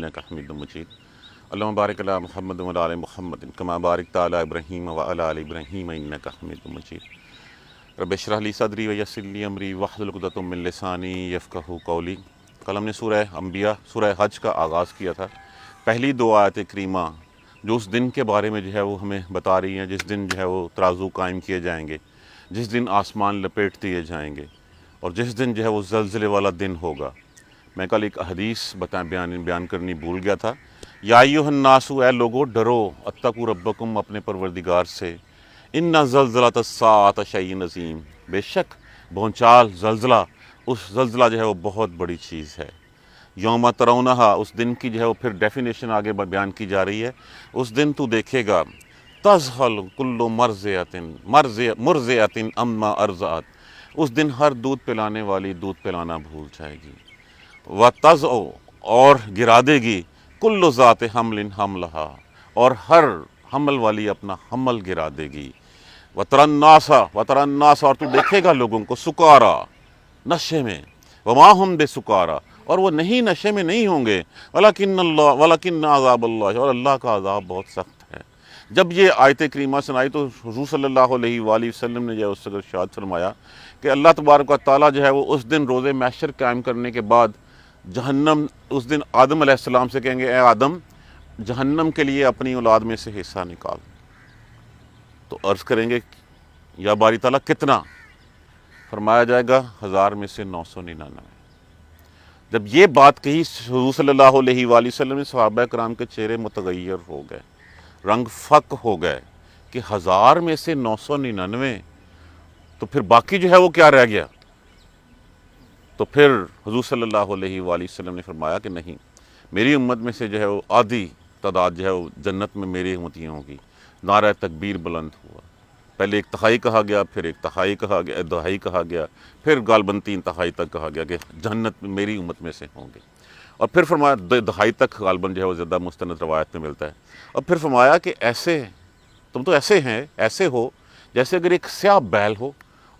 إنك حميد مجيد اللهم بارك على محمد وعلى آل محمد كما باركت على إبراهيم وعلى آل إبراهيم إنك حميد مجيد رب اشرح لي صدری ویسر لی امری واحلل عقدۃ من لسانی یفقہوا قولی۔ کل ہم نے سورہ انبیاء سورہ حج کا آغاز کیا تھا۔ پہلی دو آیات کریمہ جو اس دن کے بارے میں جو ہے وہ ہمیں بتا رہی ہیں، جس دن جو ہے وہ ترازو قائم کیے جائیں گے، جس دن آسمان لپیٹ دیے جائیں گے، اور جس دن جو ہے وہ زلزلے والا دن ہوگا۔ میں کل ایک حدیث بیان کرنی بھول گیا تھا۔ یا ایھا الناس، اے لوگو ڈرو، اتقوا ربکم، اپنے پروردگار سے، ان زلزلۃ الساعۃ شیء عظیم، بے شک بھونچال زلزلہ، اس زلزلہ جو ہے وہ بہت بڑی چیز ہے۔ یوم ترونہا، اس دن کی جو ہے وہ پھر ڈیفینیشن آگے بیان کی جا رہی ہے۔ اس دن تو دیکھے گا تذہل کل مرضعۃ عما ارضعت، اس دن ہر دودھ پلانے والی دودھ پلانا بھول جائے گی۔ وتضع، اور گرا دے گی، کل ذات حمل حملہا، اور ہر حمل والی اپنا حمل گرا دے گی۔ وتری الناس، اور تو دیکھے گا لوگوں کو، سکارا، نشے میں، وما ہم بسکارا، اور وہ نہیں نشے میں نہیں ہوں گے، ولکن عذاب اللہ، اور اللہ کا عذاب بہت سخت ہے۔ جب یہ آیت کریمہ سنائی تو حضور صلی اللہ علیہ وآلہ وسلم نے جو اس سے ارشاد فرمایا کہ اللہ تبارک و تعالیٰ جو ہے وہ اس دن روز محشر قائم کرنے کے بعد جہنم، اس دن آدم علیہ السلام سے کہیں گے، اے آدم، جہنم کے لیے اپنی اولاد میں سے حصہ نکال۔ تو عرض کریں گے یا باری تعالیٰ کتنا؟ فرمایا جائے گا 1000 میں سے 999۔ جب یہ بات کہی حضور صلی اللہ علیہ وآلہ وسلم نے، صحابہ کرام کے چہرے متغیر ہو گئے، رنگ فک ہو گئے کہ 1000 میں سے 999، تو پھر باقی جو ہے وہ کیا رہ گیا؟ تو پھر حضور صلی اللہ علیہ وآلہ وسلم نے فرمایا کہ نہیں، میری امت میں سے جو ہے وہ آدھی تعداد جو ہے وہ جنت میں میری امتیاں ہوگی۔ نعرہ تکبیر بلند ہوا، پہلے 1/3 کہا گیا، پھر 1/2 کہا گیا، 2/2 کہا گیا، پھر غالباً 3/2 تک کہا گیا کہ جنت میں میری امت میں سے ہوں گے، اور پھر فرمایا 2/2 تک غالباً جو ہے وہ زیادہ مستند روایت میں ملتا ہے، اور پھر فرمایا کہ ایسے تم تو ایسے ہیں، ایسے ہو جیسے اگر ایک سیاہ بیل ہو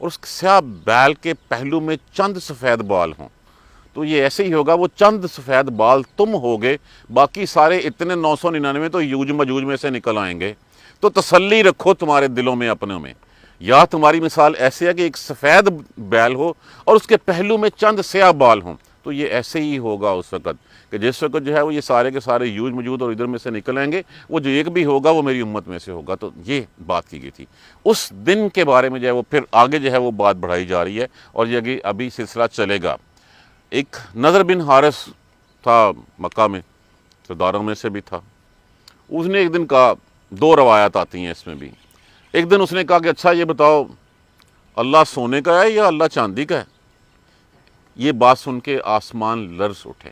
اور اس سیاہ بیل کے پہلو میں چند سفید بال ہوں، تو یہ ایسے ہی ہوگا، وہ چند سفید بال تم ہوگے، باقی سارے اتنے 999 تو یوج مجوج میں سے نکل آئیں گے۔ تو تسلی رکھو تمہارے دلوں میں، اپنوں میں، یا تمہاری مثال ایسے ہے کہ ایک سفید بیل ہو اور اس کے پہلو میں چند سیاہ بال ہوں، تو یہ ایسے ہی ہوگا اس وقت کہ جس وقت جو ہے وہ یہ سارے کے سارے یوج موجود اور ادھر میں سے نکل آئیں گے، وہ جو ایک بھی ہوگا وہ میری امت میں سے ہوگا۔ تو یہ بات کی گئی تھی۔ اس دن کے بارے میں جو ہے وہ پھر آگے جو ہے وہ بات بڑھائی جا رہی ہے، اور یہ ابھی سلسلہ چلے گا۔ ایک نضر بن حارث تھا، مکہ میں سرداروں میں سے بھی تھا۔ اس نے ایک دن کہا، 2 روایات آتی ہیں اس میں بھی، ایک دن اس نے کہا کہ اچھا یہ بتاؤ، اللہ سونے کا ہے یا اللہ چاندی کا ہے؟ یہ بات سن کے آسمان لرز اٹھے۔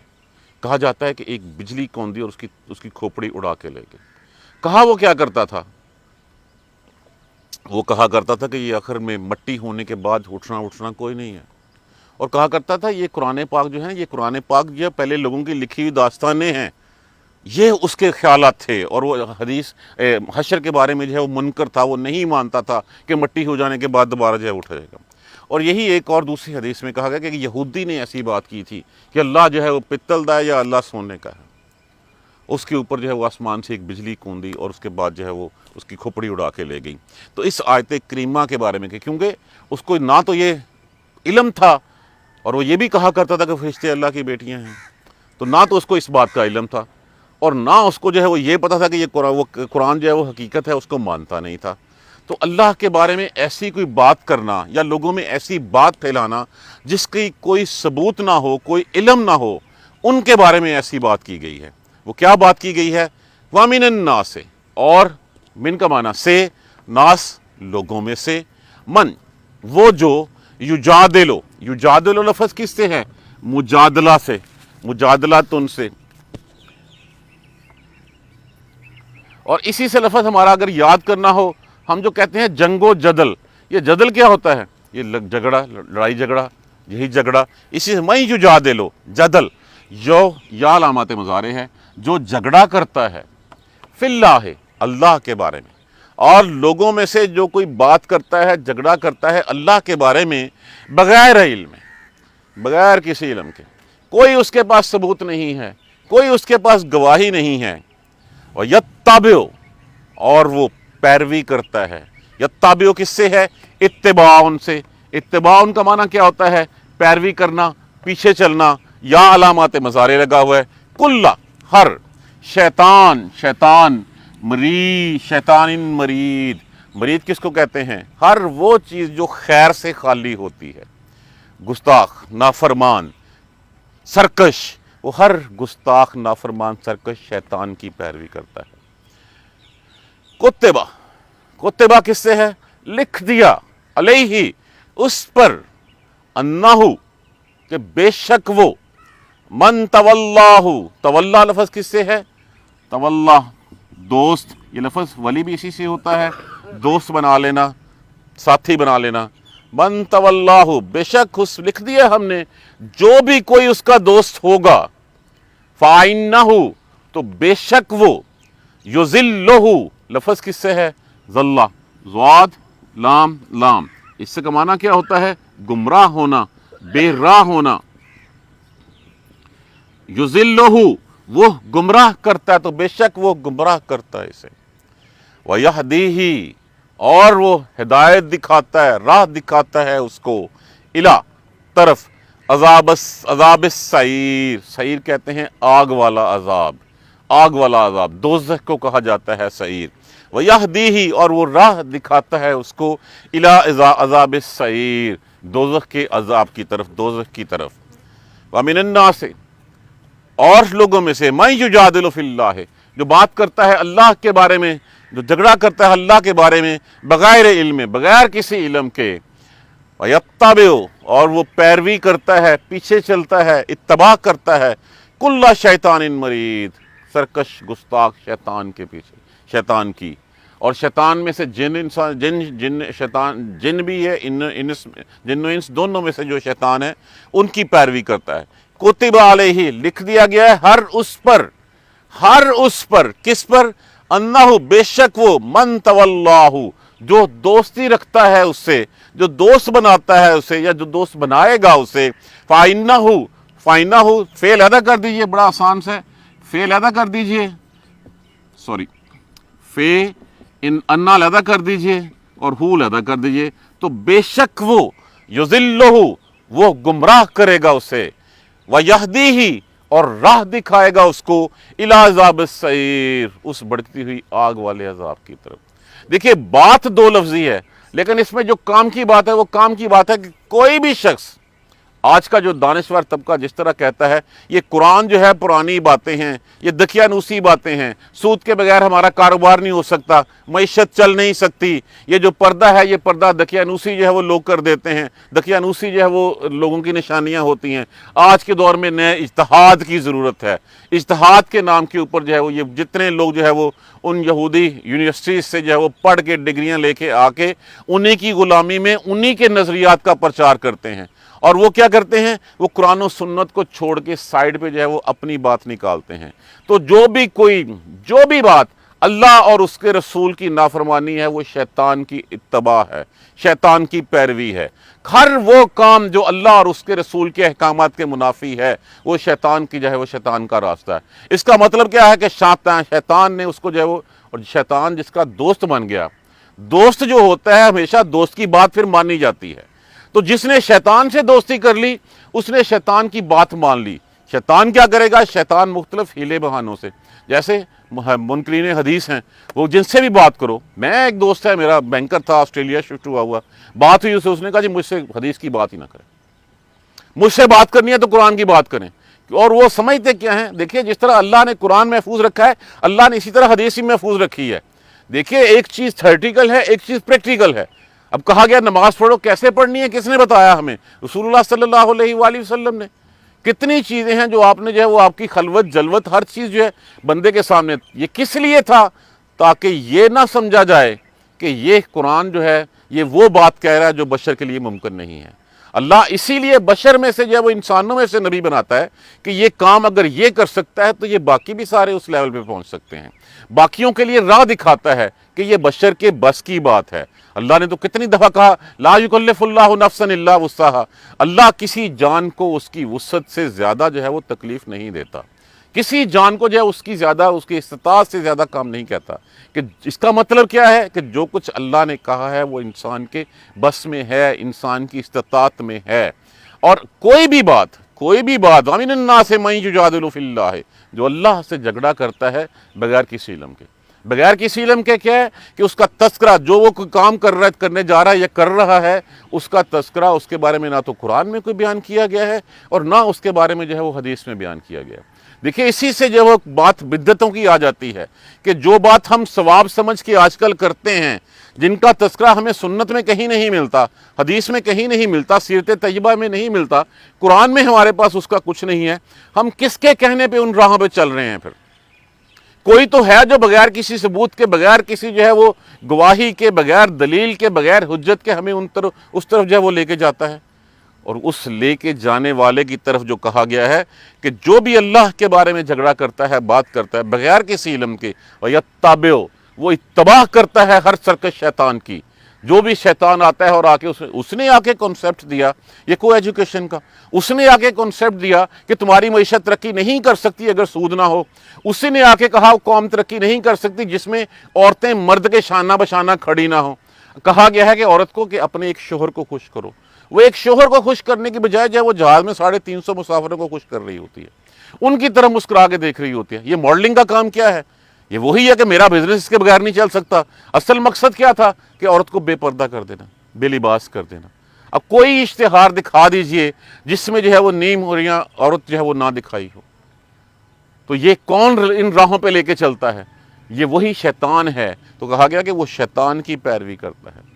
کہا جاتا ہے کہ ایک بجلی کوندی اور اس کی کھوپڑی اڑا کے لے گئی۔ کہا وہ کیا کرتا تھا؟ وہ کہا کرتا تھا کہ یہ آخر میں مٹی ہونے کے بعد اٹھنا کوئی نہیں ہے، اور کہا کرتا تھا یہ قرآن پاک جو ہے، یہ قرآن پاک جو پہلے لوگوں کی لکھی ہوئی داستانیں ہیں، یہ اس کے خیالات تھے، اور وہ حدیث حشر کے بارے میں جو ہے وہ منکر تھا، وہ نہیں مانتا تھا کہ مٹی ہو جانے کے بعد دوبارہ جو ہے اٹھ جائے گا۔ اور یہی ایک اور دوسری حدیث میں کہا گیا کہ یہودی نے ایسی بات کی تھی کہ اللہ جو ہے وہ پتل دا ہے یا اللہ سونے کا ہے۔ اس کے اوپر جو ہے وہ آسمان سے ایک بجلی کوندی اور اس کے بعد جو ہے وہ اس کی کھوپڑی اڑا کے لے گئی۔ تو اس آیت کریمہ کے بارے میں کہ کیونکہ اس کو نہ تو یہ علم تھا، اور وہ یہ بھی کہا کرتا تھا کہ فرشتے اللہ کی بیٹیاں ہیں، تو نہ تو اس کو اس بات کا علم تھا، اور نہ اس کو جو ہے وہ یہ پتا تھا کہ یہ قرآن جو ہے وہ حقیقت ہے، اس کو مانتا نہیں تھا۔ تو اللہ کے بارے میں ایسی کوئی بات کرنا یا لوگوں میں ایسی بات پھیلانا جس کی کوئی ثبوت نہ ہو، کوئی علم نہ ہو، ان کے بارے میں ایسی بات کی گئی ہے۔ وہ کیا بات کی گئی ہے؟ وَمِنَ النَّاسِ، اور من کا معنی سے، ناس لوگوں میں سے، من وہ جو، یجادلو لفظ کس سے ہے؟ مجادلہ سے، مجادلہ تن سے، اور اسی سے لفظ ہمارا اگر یاد کرنا ہو، ہم جو کہتے ہیں جنگ و جدل، یہ جدل کیا ہوتا ہے؟ یہ جھگڑا، لڑائی جھگڑا، یہی جھگڑا، اسی سے میں یجادلو، جدل، جو یا علامات مضارع ہے، جو جھگڑا کرتا ہے، فی اللہ، اللہ کے بارے میں، اور لوگوں میں سے جو کوئی بات کرتا ہے، جھگڑا کرتا ہے اللہ کے بارے میں، بغیر علم، بغیر کسی علم کے، کوئی اس کے پاس ثبوت نہیں ہے، کوئی اس کے پاس گواہی نہیں ہے. وَيَتَّبِعُ اور وہ پیروی کرتا ہے. یتبع کس سے ہے؟ اتباع سے. اتباع کا معنی کیا ہوتا ہے؟ پیروی کرنا، پیچھے چلنا. یا علامات مضارع لگا ہوا ہے. کل ہر شیطان مرید. مرید کس کو کہتے ہیں؟ ہر وہ چیز جو خیر سے خالی ہوتی ہے. گستاخ، نافرمان، سرکش، وہ ہر گستاخ، نافرمان، سرکش شیطان کی پیروی کرتا ہے. کتبہ کس سے ہے؟ لکھ دیا، علیہ اس پر، انہو کہ بے شک وہ، من تولاہ، تولا لفظ کس سے ہے؟ تولا دوست. یہ لفظ ولی بھی اسی سے ہوتا ہے، دوست بنا لینا، ساتھی بنا لینا. من تولاہ بے شک اس لکھ دیا ہم نے جو بھی کوئی اس کا دوست ہوگا. فَإِنَّهُ تو بے شک وہ، یُذِلُّهُ لفظ کس سے ہے؟ ذلہ، ضاد لام. اس سے کا معنی کیا ہوتا ہے؟ گمراہ ہونا، بے راہ ہونا. یُذِلُّهُ وہ گمراہ کرتا ہے، تو بے شک وہ گمراہ کرتا ہے اسے. وَيَهْدِيهِ اور وہ ہدایت دکھاتا ہے، راہ دکھاتا ہے اس کو، الا طرف، عذاب السعیر. سعیر کہتے ہیں آگ والا عذاب، دوزخ کو کہا جاتا ہے سعیر. وَيَهْدِيهِ اور وہ راہ دکھاتا ہے اس کو، الا عذاب السعیر دوزخ کے عذاب کی طرف، دوزخ کی طرف. وَمِنَ النَّاسِ اور لوگوں میں سے، مَن یُجادلُ فِی اللَّہِ جو بات کرتا ہے اللہ کے بارے میں، جو جھگڑا کرتا ہے اللہ کے بارے میں، بغیر علم، بغیر کسی علم کے. وَيَتَّبِعُ اور وہ پیروی کرتا ہے، پیچھے چلتا ہے، اتباع کرتا ہے، کُلَّ شیطان مرید سرکش گستاخ شیطان کے پیچھے، شیطان کی. اور شیطان میں سے جن بھی ہے، جن و انس دونوں میں سے جو شیطان ہے ان کی پیروی کرتا ہے. کتب علیہ لکھ دیا گیا ہے ہر اس پر کس پر؟ انہو بے شک وہ، من تولاہ جو دوستی رکھتا ہے اس سے، جو دوست بناتا ہے اسے، یا جو دوست بنائے گا اسے. فَإِنَّهُ فعل ادا کر دیجئے، بڑا آسان سے فعل ادا کر دیجئے، انا ادا کر دیجئے اور ہول ادا کر دیجئے. تو بے شک وہ، یذلہ وہ گمراہ کرے گا اسے، وَيَهْدِيهِ اور راہ دکھائے گا اس کو، الی عذاب السعیر اس بڑھتی ہوئی آگ والے عذاب کی طرف. دیکھیے بات دو لفظی ہے، لیکن اس میں جو کام کی بات ہے وہ کام کی بات ہے کہ کوئی بھی شخص، آج کا جو دانشور طبقہ جس طرح کہتا ہے یہ قرآن جو ہے پرانی باتیں ہیں، یہ دقیانوسی باتیں ہیں، سود کے بغیر ہمارا کاروبار نہیں ہو سکتا، معیشت چل نہیں سکتی، یہ جو پردہ ہے یہ پردہ دقیانوسی جو ہے وہ لوگ کر دیتے ہیں، دقیانوسی جو ہے وہ لوگوں کی نشانیاں ہوتی ہیں. آج کے دور میں نئے اجتہاد کی ضرورت ہے. اجتہاد کے نام کے اوپر جو ہے وہ یہ جتنے لوگ جو ہے وہ ان یہودی یونیورسٹیز سے جو ہے وہ پڑھ کے ڈگریاں لے کے آ کے انہی کی غلامی میں انہی کے نظریات کا پرچار کرتے ہیں. اور وہ کیا کرتے ہیں؟ وہ قرآن و سنت کو چھوڑ کے سائیڈ پہ جو ہے وہ اپنی بات نکالتے ہیں. تو جو بھی بات اللہ اور اس کے رسول کی نافرمانی ہے وہ شیطان کی اتباع ہے، شیطان کی پیروی ہے. ہر وہ کام جو اللہ اور اس کے رسول کے احکامات کے منافی ہے وہ شیطان کی جو ہے وہ شیطان کا راستہ ہے. اس کا مطلب کیا ہے کہ شیطان نے اس کو جو ہے وہ، اور شیطان جس کا دوست بن گیا، دوست جو ہوتا ہے ہمیشہ دوست کی بات پھر مانی جاتی ہے. تو جس نے شیطان سے دوستی کر لی اس نے شیطان کی بات مان لی. شیطان کیا کرے گا؟ شیطان مختلف ہیلے بہانوں سے، جیسے منکرین حدیث ہیں وہ جن سے بھی بات کرو. میں ایک دوست ہے میرا بینکر تھا، آسٹریلیا شفٹ ہوا، بات ہوئی اسے، اس نے کہا جی مجھ سے حدیث کی بات ہی نہ کریں، مجھ سے بات کرنی ہے تو قرآن کی بات کریں. اور وہ سمجھتے کیا ہیں؟ دیکھیے جس طرح اللہ نے قرآن محفوظ رکھا ہے اللہ نے اسی طرح حدیث ہی محفوظ رکھی ہے. دیکھیے ایک چیز تھیوریٹیکل ہے، ایک چیز پریکٹیکل ہے. اب کہا گیا نماز پڑھو، کیسے پڑھنی ہے کس نے بتایا ہمیں؟ رسول اللہ صلی اللہ علیہ وآلہ وسلم نے. کتنی چیزیں ہیں جو آپ نے جو ہے وہ آپ کی خلوت جلوت ہر چیز جو ہے بندے کے سامنے. یہ کس لیے تھا؟ تاکہ یہ نہ سمجھا جائے کہ یہ قرآن جو ہے یہ وہ بات کہہ رہا ہے جو بشر کے لیے ممکن نہیں ہے. اللہ اسی لیے بشر میں سے جو ہے وہ انسانوں میں سے نبی بناتا ہے کہ یہ کام اگر یہ کر سکتا ہے تو یہ باقی بھی سارے اس لیول پہ پہنچ سکتے ہیں. باقیوں کے لیے راہ دکھاتا ہے کہ یہ بشر کے بس کی بات ہے. اللہ نے تو کتنی دفعہ کہا لا یکلف اللہ نفسا الا وسعها. اللہ کسی جان کو اس کی وسعت سے زیادہ جو ہے وہ تکلیف نہیں دیتا. کسی جان کو جو ہے اس کی زیادہ، اس کی استطاعت سے زیادہ کام نہیں کہتا، کہ اس کا مطلب کیا ہے کہ جو کچھ اللہ نے کہا ہے وہ انسان کے بس میں ہے، انسان کی استطاعت میں ہے۔ اور کوئی بھی بات وَمِنَ النَّاسِ مَن يُجَادِلُ فِي اللَّهِ، جو اللہ سے جھگڑا کرتا ہے بغیر کسی علم کے، بغیر کسی علم کے کیا ہے کہ اس کا تذکرہ، جو وہ کام کرنے جا رہا ہے یا کر رہا ہے، اس کا تذکرہ، اس کے بارے میں نہ تو قرآن میں کوئی بیان کیا گیا ہے اور نہ اس کے بارے میں جو ہے وہ حدیث میں بیان کیا گیا ہے۔ دیکھیں اسی سے جو وہ بات بدعتوں کی آ جاتی ہے کہ جو بات ہم ثواب سمجھ کے آج کل کرتے ہیں، جن کا تذکرہ ہمیں سنت میں کہیں نہیں ملتا، حدیث میں کہیں نہیں ملتا، سیرت طیبہ میں نہیں ملتا، قرآن میں ہمارے پاس اس کا کچھ نہیں ہے، ہم کس کے کہنے پہ ان راہوں پہ چل رہے ہیں؟ پھر کوئی تو ہے جو بغیر کسی ثبوت کے، بغیر کسی جو ہے وہ گواہی کے، بغیر دلیل کے، بغیر حجت کے ہمیں اس طرف جو ہے وہ لے کے جاتا ہے۔ اور اس لے کے جانے والے کی طرف جو کہا گیا ہے کہ جو بھی اللہ کے بارے میں جھگڑا کرتا ہے، بات کرتا ہے بغیر کسی علم کے، وَيَتَّبِعُ، وہ اتباع کرتا ہے ہر سرکش شیطان کی۔ جو بھی شیطان آتا ہے اور آ کے اس نے آ کے کنسیپٹ دیا یہ کو ایجوکیشن کا، اس نے آ کے کنسیپٹ دیا کہ تمہاری معیشت ترقی نہیں کر سکتی اگر سود نہ ہو، اسی نے آ کے کہا قوم ترقی نہیں کر سکتی جس میں عورتیں مرد کے شانہ بشانہ کھڑی نہ ہوں۔ کہا گیا ہے کہ عورت کو کہ اپنے ایک شوہر کو خوش کرو، وہ ایک شوہر کو خوش کرنے کی بجائے جو ہے وہ جہاز میں 350 مسافروں کو خوش کر رہی ہوتی ہے، ان کی طرف مسکرا کے دیکھ رہی ہوتی ہے۔ یہ ماڈلنگ کا کام کیا ہے؟ یہ وہی ہے کہ میرا بزنس اس کے بغیر نہیں چل سکتا۔ اصل مقصد کیا تھا کہ عورت کو بے پردہ کر دینا، بے لباس کر دینا۔ اب کوئی اشتہار دکھا دیجئے جس میں جو ہے وہ نیم ہو رہی عورت جو ہے وہ نہ دکھائی ہو، تو یہ کون ان راہوں پہ لے کے چلتا ہے؟ یہ وہی شیطان ہے۔ تو کہا گیا کہ وہ شیطان کی پیروی کرتا ہے۔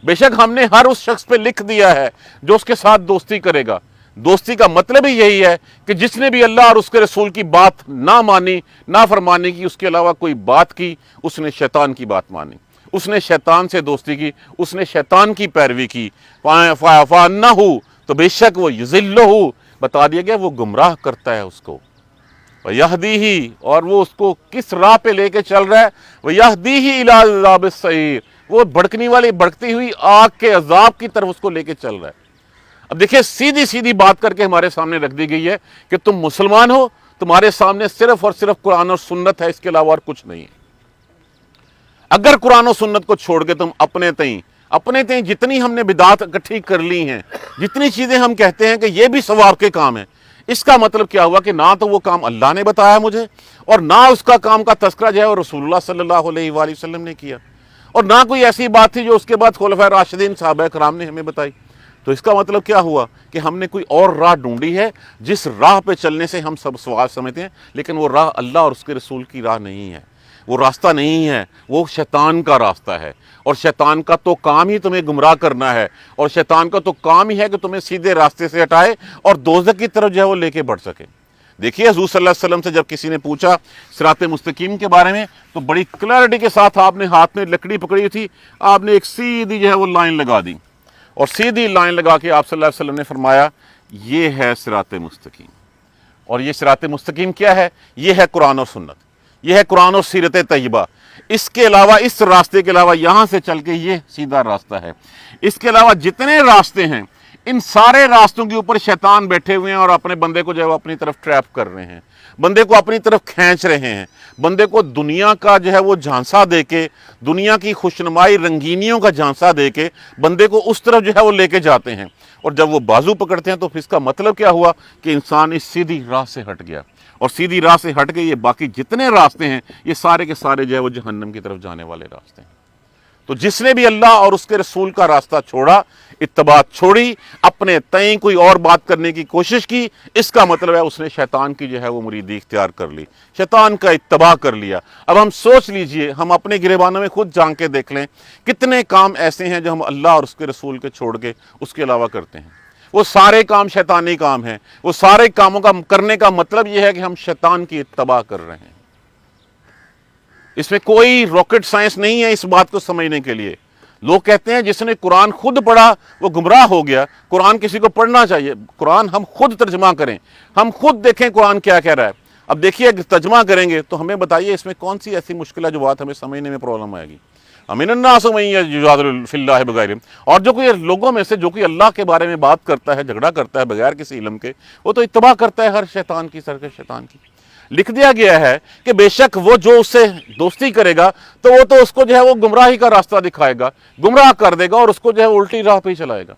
بے شک ہم نے ہر اس شخص پہ لکھ دیا ہے جو اس کے ساتھ دوستی کرے گا۔ دوستی کا مطلب ہی یہی ہے کہ جس نے بھی اللہ اور اس کے رسول کی بات نہ مانی، نہ فرمانے کی، اس کے علاوہ کوئی بات کی، اس نے شیطان کی بات مانی، اس نے شیطان سے دوستی کی، اس نے شیطان کی پیروی کی۔ فَأَنَّهُ، تو بے شک وہ يُضِلُّهُ، بتا دیا گیا وہ گمراہ کرتا ہے اس کو، وَيَهْدِيهِ، اور وہ اس کو کس راہ پہ لے کے چل رہا ہے، وَيَهْدِيهِ إِلَىٰ عَذَابِ السَّعِيرِ، وہ بھڑکنے والی بھڑکتی ہوئی آگ کے عذاب کی طرف اس کو لے کے چل رہا ہے۔ اب دیکھیں سیدھی بات کر کے ہمارے سامنے رکھ دی گئی ہے کہ تم مسلمان ہو، تمہارے سامنے صرف اور صرف قرآن اور سنت ہے، اس کے علاوہ اور کچھ نہیں ہے۔ اگر قرآن و سنت کو چھوڑ کے تم اپنے تئیں جتنی ہم نے بدعات اکٹھی کر لی ہیں، جتنی چیزیں ہم کہتے ہیں کہ یہ بھی ثواب کے کام ہیں، اس کا مطلب کیا ہوا کہ نہ تو وہ کام اللہ نے بتایا مجھے، اور نہ اس کا کام کا تذکرہ جو ہے وہ رسول اللہ صلی اللہ علیہ وآلہ وسلم نے کیا، اور نہ کوئی ایسی بات تھی جو اس کے بعد خلفائے راشدین صحابہ کرام نے ہمیں بتائی۔ تو اس کا مطلب کیا ہوا کہ ہم نے کوئی اور راہ ڈھونڈی ہے جس راہ پہ چلنے سے ہم سب ثواب سمجھتے ہیں، لیکن وہ راہ اللہ اور اس کے رسول کی راہ نہیں ہے، وہ راستہ نہیں ہے، وہ شیطان کا راستہ ہے، اور شیطان کا تو کام ہی تمہیں گمراہ کرنا ہے، اور شیطان کا تو کام ہی ہے کہ تمہیں سیدھے راستے سے ہٹائے اور دوزخ کی طرف جو ہے وہ لے کے بڑھ سکے۔ دیکھیے حضور صلی اللہ علیہ وسلم سے جب کسی نے پوچھا صراط مستقیم کے بارے میں تو بڑی کلیئرٹی کے ساتھ آپ نے ہاتھ میں لکڑی پکڑی تھی، آپ نے ایک سیدھی جو ہے وہ لائن لگا دی، اور سیدھی لائن لگا کے آپ صلی اللہ علیہ وسلم نے فرمایا یہ ہے صراط مستقیم۔ اور یہ صراط مستقیم کیا ہے؟ یہ ہے قرآن اور سنت، یہ ہے قرآن اور سیرت طیبہ۔ اس کے علاوہ، اس راستے کے علاوہ یہاں سے چل کے یہ سیدھا راستہ ہے۔ اس کے علاوہ جتنے راستے ہیں ان سارے راستوں کے اوپر شیطان بیٹھے ہوئے ہیں اور اپنے بندے کو جو ہے وہ اپنی طرف ٹریپ کر رہے ہیں، بندے کو اپنی طرف کھینچ رہے ہیں، بندے کو دنیا کا جو ہے وہ جھانسا دے کے، دنیا کی خوشنمائی رنگینیوں کا جھانسا دے کے بندے کو اس طرف جو ہے وہ لے کے جاتے ہیں۔ اور جب وہ بازو پکڑتے ہیں تو پھر اس کا مطلب کیا ہوا کہ انسان اس سیدھی راہ سے ہٹ گیا، اور سیدھی راہ سے ہٹ کے یہ باقی جتنے راستے ہیں یہ سارے کے سارے جو ہے وہ جہنم کی طرف جانے والے راستے ہیں۔ تو جس نے بھی اللہ اور اس کے رسول کا راستہ چھوڑا، اتباع چھوڑی، اپنے تئیں کوئی اور بات کرنے کی کوشش کی، اس کا مطلب ہے اس نے شیطان کی جو ہے وہ مریدی اختیار کر لی، شیطان کا اتباع کر لیا۔ اب ہم سوچ لیجئے، ہم اپنے گریبانوں میں خود جھانک کے دیکھ لیں، کتنے کام ایسے ہیں جو ہم اللہ اور اس کے رسول کے چھوڑ کے اس کے علاوہ کرتے ہیں۔ وہ سارے کام شیطانی کام ہیں، وہ سارے کاموں کا کرنے کا مطلب یہ ہے کہ ہم شیطان کی اتباع کر رہے ہیں۔ اس میں کوئی راکٹ سائنس نہیں ہے اس بات کو سمجھنے کے لیے۔ لوگ کہتے ہیں جس نے قرآن خود پڑھا وہ گمراہ ہو گیا، قرآن کسی کو پڑھنا چاہیے، قرآن ہم خود ترجمہ کریں، ہم خود دیکھیں قرآن کیا کہہ رہا ہے۔ اب دیکھیے اگر ترجمہ کریں گے تو ہمیں بتائیے اس میں کون سی ایسی مشکل ہے جو بات ہمیں سمجھنے میں پرابلم آئے گی۔ وَمِنَ النَّاسِ مَن يُجَادِلُ فِي اللَّهِ بِغَيْرِ علم، اور جو کوئی لوگوں میں سے جو کوئی اللہ کے بارے میں بات کرتا ہے، جھگڑا کرتا ہے بغیر کسی علم کے، وہ تو اتباع کرتا ہے ہر شیطان کی، سرکش شیطان کی۔ لکھ دیا گیا ہے کہ بے شک وہ جو اس سے دوستی کرے گا تو وہ تو اس کو جو ہے وہ گمراہی کا راستہ دکھائے گا، گمراہ کر دے گا اور اس کو جو ہے وہ الٹی راہ پہ ہی چلائے گا۔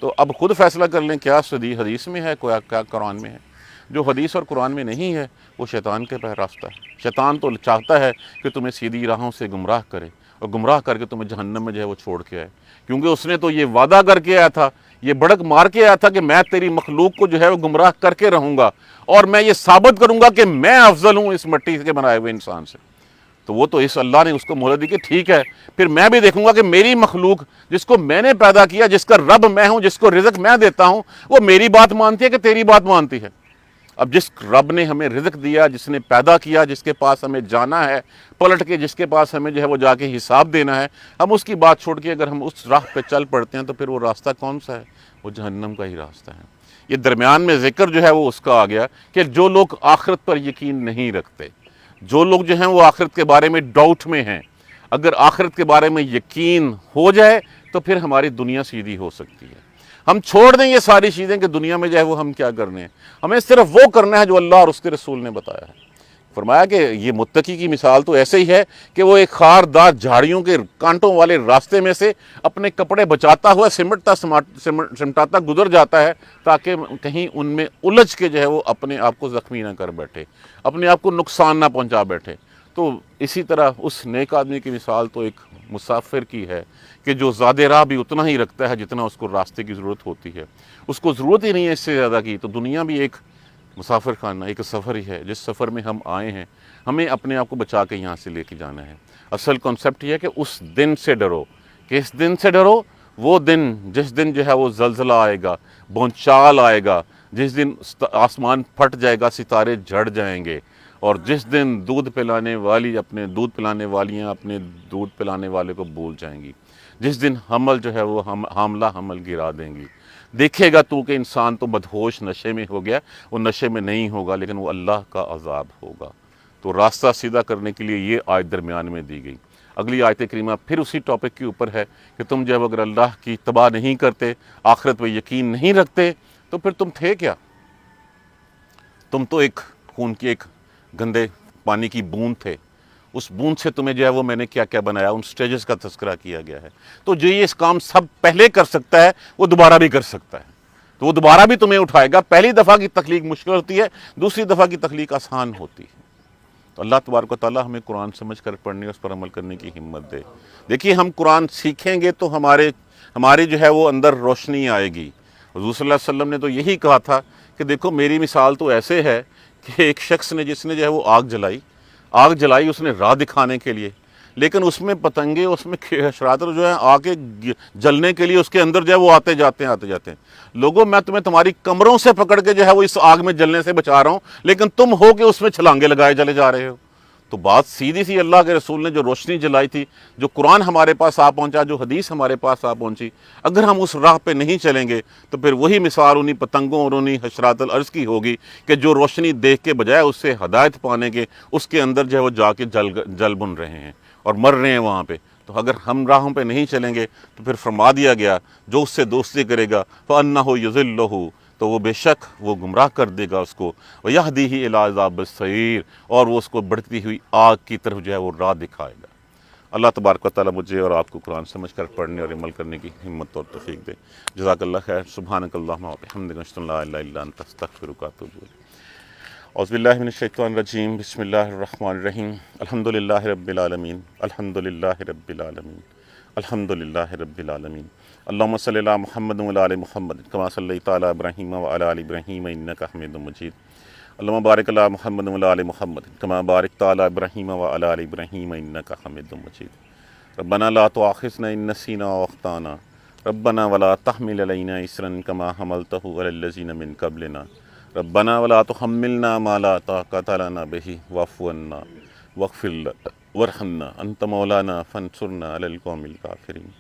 تو اب خود فیصلہ کر لیں، کیا حدیث میں ہے، کیا قرآن میں ہے۔ جو حدیث اور قرآن میں نہیں ہے وہ شیطان کے پہ راستہ ہے۔ شیطان تو چاہتا ہے کہ تمہیں سیدھی راہوں سے گمراہ کرے اور گمراہ کر کے تمہیں جہنم میں جو ہے وہ چھوڑ کے آئے، کیونکہ اس نے تو یہ وعدہ کر کے آیا تھا، یہ بڑک مار کے آیا تھا کہ میں تیری مخلوق کو جو ہے وہ گمراہ کر کے رہوں گا اور میں یہ ثابت کروں گا کہ میں افضل ہوں اس مٹی کے بنائے ہوئے انسان سے۔ تو وہ تو اس اللہ نے اس کو مہلت دی کہ ٹھیک ہے، پھر میں بھی دیکھوں گا کہ میری مخلوق جس کو میں نے پیدا کیا، جس کا رب میں ہوں، جس کو رزق میں دیتا ہوں، وہ میری بات مانتی ہے کہ تیری بات مانتی ہے۔ اب جس رب نے ہمیں رزق دیا، جس نے پیدا کیا، جس کے پاس ہمیں جانا ہے پلٹ کے، جس کے پاس ہمیں جو ہے وہ جا کے حساب دینا ہے، ہم اس کی بات چھوڑ کے اگر ہم اس راہ پہ چل پڑتے ہیں تو پھر وہ راستہ کون سا ہے؟ وہ جہنم کا ہی راستہ ہے۔ یہ درمیان میں ذکر جو ہے وہ اس کا آ گیا کہ جو لوگ آخرت پر یقین نہیں رکھتے، جو لوگ جو ہیں وہ آخرت کے بارے میں ڈاؤٹ میں ہیں، اگر آخرت کے بارے میں یقین ہو جائے تو پھر ہماری دنیا سیدھی ہو سکتی ہے۔ ہم چھوڑ دیں یہ ساری چیزیں کہ دنیا میں جو ہے وہ ہم کیا کرنے ہیں، ہمیں صرف وہ کرنا ہے جو اللہ اور اس کے رسول نے بتایا ہے۔ فرمایا کہ یہ متقی کی مثال تو ایسے ہی ہے کہ وہ ایک خاردار جھاڑیوں کے کانٹوں والے راستے میں سے اپنے کپڑے بچاتا ہوا سمٹاتا گزر جاتا ہے تاکہ کہیں ان میں الجھ کے جو ہے وہ اپنے آپ کو زخمی نہ کر بیٹھے، اپنے آپ کو نقصان نہ پہنچا بیٹھے۔ تو اسی طرح اس نیک آدمی کی مثال تو ایک مسافر کی ہے کہ جو زیادہ راہ بھی اتنا ہی رکھتا ہے جتنا اس کو راستے کی ضرورت ہوتی ہے، اس کو ضرورت ہی نہیں ہے اس سے زیادہ کی۔ تو دنیا بھی ایک مسافر خانہ، ایک سفر ہی ہے، جس سفر میں ہم آئے ہیں ہمیں اپنے آپ کو بچا کے یہاں سے لے کے جانا ہے۔ اصل کانسیپٹ یہ ہے کہ اس دن سے ڈرو، کہ اس دن سے ڈرو، وہ دن جس دن جو ہے وہ زلزلہ آئے گا، بھونچال آئے گا، جس دن آسمان پھٹ جائے گا، ستارے جھڑ جائیں گے، اور جس دن دودھ پلانے والی اپنے دودھ پلانے والیاں اپنے دودھ پلانے والے کو بھول جائیں گی، جس دن حمل جو ہے وہ حاملہ حمل گرا دیں گی۔ دیکھے گا تو کہ انسان تو بدہوش نشے میں ہو گیا، وہ نشے میں نہیں ہوگا لیکن وہ اللہ کا عذاب ہوگا۔ تو راستہ سیدھا کرنے کے لیے یہ آیت درمیان میں دی گئی۔ اگلی آیت کریمہ پھر اسی ٹاپک کے اوپر ہے کہ تم جب اگر اللہ کی اتباع نہیں کرتے، آخرت پہ یقین نہیں رکھتے، تو پھر تم تھے کیا؟ تم تو ایک خون کی ایک گندے پانی کی بوند تھے۔ اس بوند سے تمہیں جو ہے وہ میں نے کیا کیا بنایا، ان سٹیجز کا تذکرہ کیا گیا ہے۔ تو جو یہ اس کام سب پہلے کر سکتا ہے وہ دوبارہ بھی کر سکتا ہے، تو وہ دوبارہ بھی تمہیں اٹھائے گا۔ پہلی دفعہ کی تخلیق مشکل ہوتی ہے، دوسری دفعہ کی تخلیق آسان ہوتی ہے۔ تو اللہ تبارک و تعالیٰ ہمیں قرآن سمجھ کر پڑھنے اور اس پر عمل کرنے کی ہمت دے۔ دیکھیے ہم قرآن سیکھیں گے تو ہماری جو ہے وہ اندر روشنی آئے گی۔ حضور صلی اللہ علیہ وسلم نے تو یہی کہا تھا کہ دیکھو میری مثال تو ایسے ہے کہ ایک شخص نے جس نے جو ہے وہ آگ جلائی اس نے راہ دکھانے کے لیے، لیکن اس میں پتنگے، اس میں حشرات جو ہیں آ کے جلنے کے لیے اس کے اندر جو ہے وہ آتے جاتے ہیں۔ لوگوں میں تمہیں تمہاری کمروں سے پکڑ کے جو ہے وہ اس آگ میں جلنے سے بچا رہا ہوں، لیکن تم ہو کہ اس میں چھلانگے لگائے چلے جا رہے ہو۔ تو بات سیدھی سی، اللہ کے رسول نے جو روشنی جلائی تھی، جو قرآن ہمارے پاس آ پہنچا، جو حدیث ہمارے پاس آ پہنچی، اگر ہم اس راہ پہ نہیں چلیں گے تو پھر وہی مثال انہی پتنگوں اور انہی حشرات الارض کی ہوگی کہ جو روشنی دیکھ کے بجائے اس سے ہدایت پانے کے اس کے اندر جو ہے وہ جا کے جل بن رہے ہیں اور مر رہے ہیں وہاں پہ۔ تو اگر ہم راہوں پہ نہیں چلیں گے تو پھر فرما دیا گیا جو اس سے دوستی کرے گا فَأَنَّهُ يُضِلُّهُ، تو وہ بے شک وہ گمراہ کر دے گا اس کو، وَيَهْدِيهِ إِلَىٰ عَذَابِ السَّعِيرِ، اور وہ اس کو بڑھتی ہوئی آگ کی طرف جو ہے وہ راہ دکھائے گا۔ اللہ تبارک و تعالیٰ مجھے اور آپ کو قرآن سمجھ کر پڑھنے اور عمل کرنے کی ہمت اور توفیق دے۔ جزاک اللہ خیر۔ سبحانک اللہم وبحمدک، اشہد ان لا الہ الا انت، استغفرک واتوب الیک۔ اعوذ باللہ من الشیطان الرجیم، بسم اللہ الرحمن الرحیم۔ الحمدللہ رب العالمین، الحمدللہ رب العالمین، الحمدللہ رب العالمین۔ اللہم صلی علی محمد وعلی آل محمد کما صلیت علی ابراہیم وعلی آل ابراہیم انک حمید مجید۔ اللہم بارک علی محمد وعلی آل محمد کما بارکت علی ابراہیم وعلی آل ابراہیم انک حمید مجید۔ ربنا لا تؤاخذنا ان نسینا واخطانا، ربنا ولا تحمل علینا اصرا کما حملتہ علی الذین من قبلنا، ربنا ولا تحملنا ما لا طاقت لنا به واعف عنا واغفر لنا وارحمنا انت مولانا فانصرنا علی القوم الکافرین۔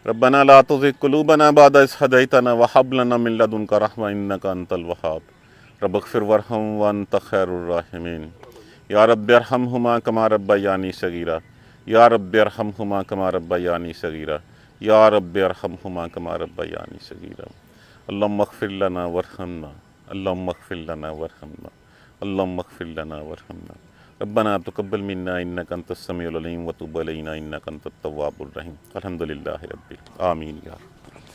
ربنا لا تزغ قلوبنا بعد إذ هديتنا وهب لنا من لدنك رحمة إنك أنت الوهاب رب اغفر وارحم وأنت خير الراحمين يا رب ارحمهما كما ربياني صغيرا يا رب ارحمهما كما ربياني صغيرا يا رب ارحمهما كما ربياني صغيرا اللهم اغفر لنا وارحمنا اللهم اغفر لنا وارحمنا اللهم اغفر لنا وارحمنا ربنا تقبل منا انك انت السميع العليم وتب علينا انك انت التواب الرحيم الحمد للہ رب آمین یا رب.